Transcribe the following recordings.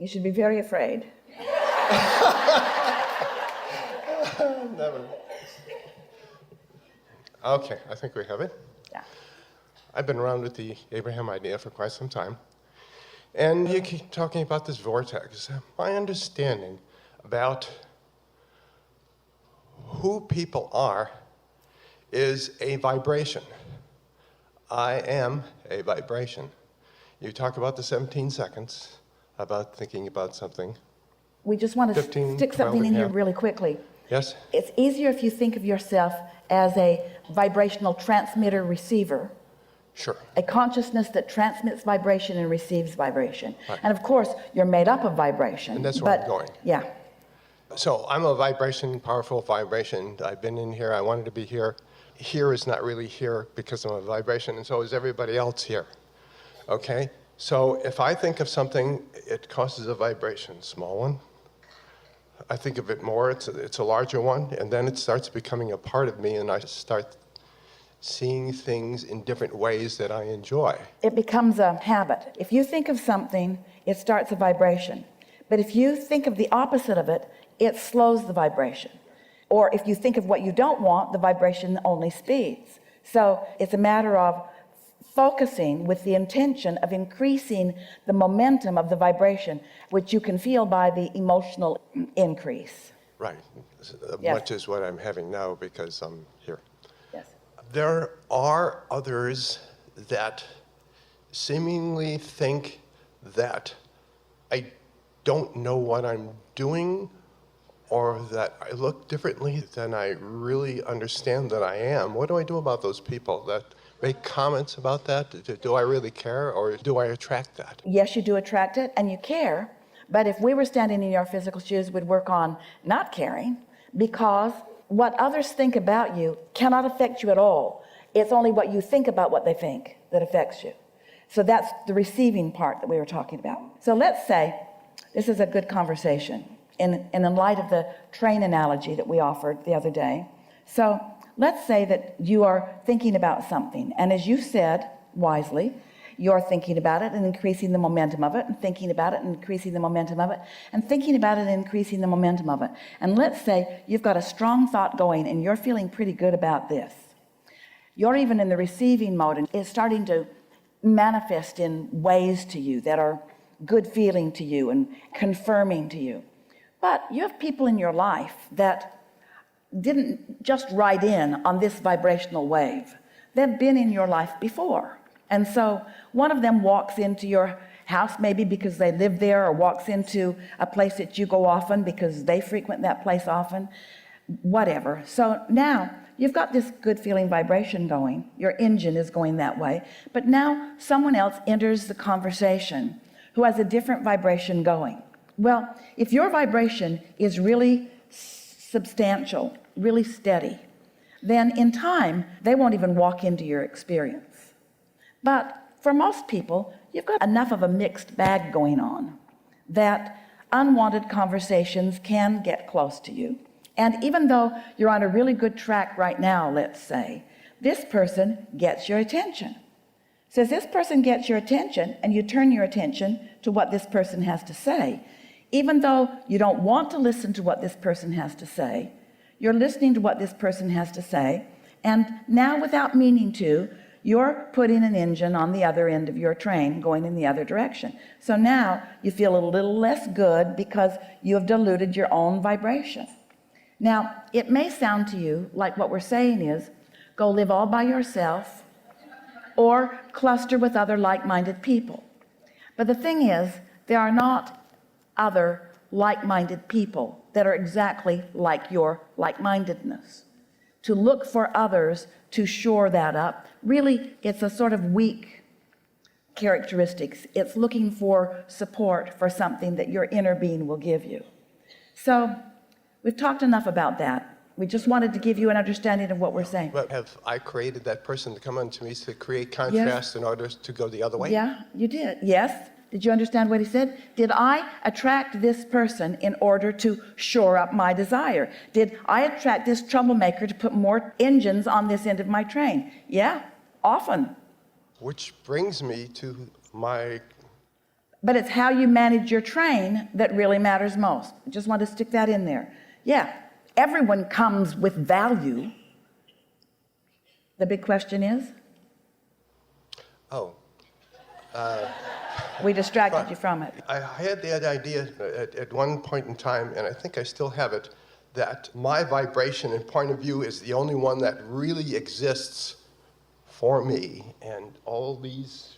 You should be very afraid. Never. Okay, I think we have it. Yeah. I've been around with the Abraham idea for quite some time. And you keep talking about this vortex. My understanding about who people are is a vibration. I am a vibration. You talk about the 17 seconds, about thinking about something. We just want to 15, stick something 12, in here yeah. really quickly. Yes? It's easier if you think of yourself as a vibrational transmitter receiver, Sure. a consciousness that transmits vibration and receives vibration. Right. And of course, you're made up of vibration. And that's where I'm going. Yeah. So I'm a vibration, powerful vibration. I've been in here. I wanted to be here. Here is not really here because I'm a vibration, and so is everybody else here. Okay? So if I think of something, it causes a vibration, small one. I think of it more, it's a larger one, and then it starts becoming a part of me, and I start seeing things in different ways that I enjoy. It becomes a habit. If you think of something, it starts a vibration. But if you think of the opposite of it, it slows the vibration. Or if you think of what you don't want, the vibration only speeds. So it's a matter of focusing with the intention of increasing the momentum of the vibration, which you can feel by the emotional increase. Right. Yes. Much as what I'm having now because I'm here. Yes. There are others that seemingly think that I don't know what I'm doing, or that I look differently than I really understand that I am. What do I do about those people that make comments about that? Do I really care, or do I attract that? Yes, you do attract it, and you care. But if we were standing in your physical shoes, we'd work on not caring, because what others think about you cannot affect you at all. It's only what you think about what they think that affects you. So that's the receiving part that we were talking about. So let's say this is a good conversation in light of the train analogy that we offered the other day. So let's say that you are thinking about something, and as you said wisely, you're thinking about it and increasing the momentum of it, and thinking about it and increasing the momentum of it, and thinking about it and increasing the momentum of it. And let's say you've got a strong thought going and you're feeling pretty good about this. You're even in the receiving mode, and it's starting to manifest in ways to you that are good feeling to you and confirming to you. But you have people in your life that didn't just ride in on this vibrational wave. They've been in your life before. And so one of them walks into your house maybe because they live there, or walks into a place that you go often because they frequent that place often, whatever. So now you've got this good feeling vibration going. Your engine is going that way. But now someone else enters the conversation who has a different vibration going. Well, if your vibration is really substantial, really steady, then in time, they won't even walk into your experience. But for most people, you've got enough of a mixed bag going on that unwanted conversations can get close to you. And even though you're on a really good track right now, let's say, this person gets your attention. So as this person gets your attention and you turn your attention to what this person has to say, even though you don't want to listen to what this person has to say, you're listening to what this person has to say, and now without meaning to, you're putting an engine on the other end of your train going in the other direction. So now you feel a little less good because you have diluted your own vibration. Now, it may sound to you like what we're saying is, go live all by yourself or cluster with other like-minded people. But the thing is, there are not other like-minded people that are exactly like your like-mindedness. To look for others to shore that up, really, it's a sort of weak characteristics. It's looking for support for something that your inner being will give you. So we've talked enough about that. We just wanted to give you an understanding of what we're saying. But have I created that person to come unto me to create contrast in order to go the other way? Yeah, you did. Yes. Did you understand what he said? Did I attract this person in order to shore up my desire? Did I attract this troublemaker to put more engines on this end of my train? Yeah, often. Which brings me to my But it's how you manage your train that really matters most. Just want to stick that in there. Yeah, everyone comes with value. The big question is? Oh. We distracted you from it. I had that idea at one point in time, and I think I still have it, that my vibration and point of view is the only one that really exists for me, and all these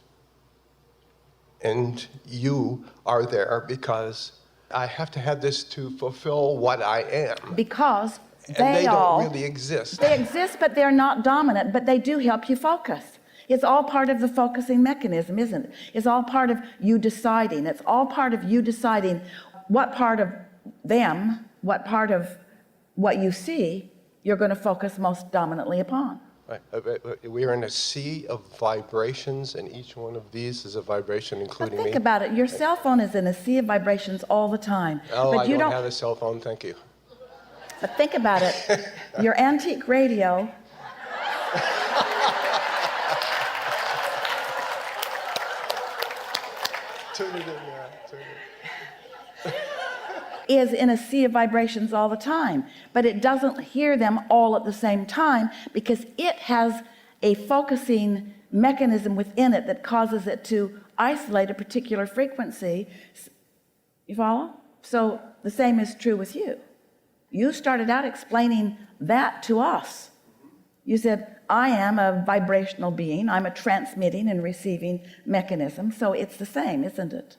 and you are there because I have to have this to fulfill what I am. Because And they don't really exist. They exist, but they're not dominant, but they do help you focus. It's all part of the focusing mechanism, isn't it? It's all part of you deciding. It's all part of you deciding what part of them, what part of what you see, you're going to focus most dominantly upon. Right. We are in a sea of vibrations, and each one of these is a vibration, including Think me. about it. Your cell phone is in a sea of vibrations all the time. Oh, but I you don't have a cell phone, thank you. But think about it. Your antique radio Turn it in there. Turn it. is in a sea of vibrations all the time, but it doesn't hear them all at the same time because it has a focusing mechanism within it that causes it to isolate a particular frequency. You follow? So the same is true with you. You started out explaining that to us. You said, I am a vibrational being. I'm a transmitting and receiving mechanism. So it's the same, isn't it?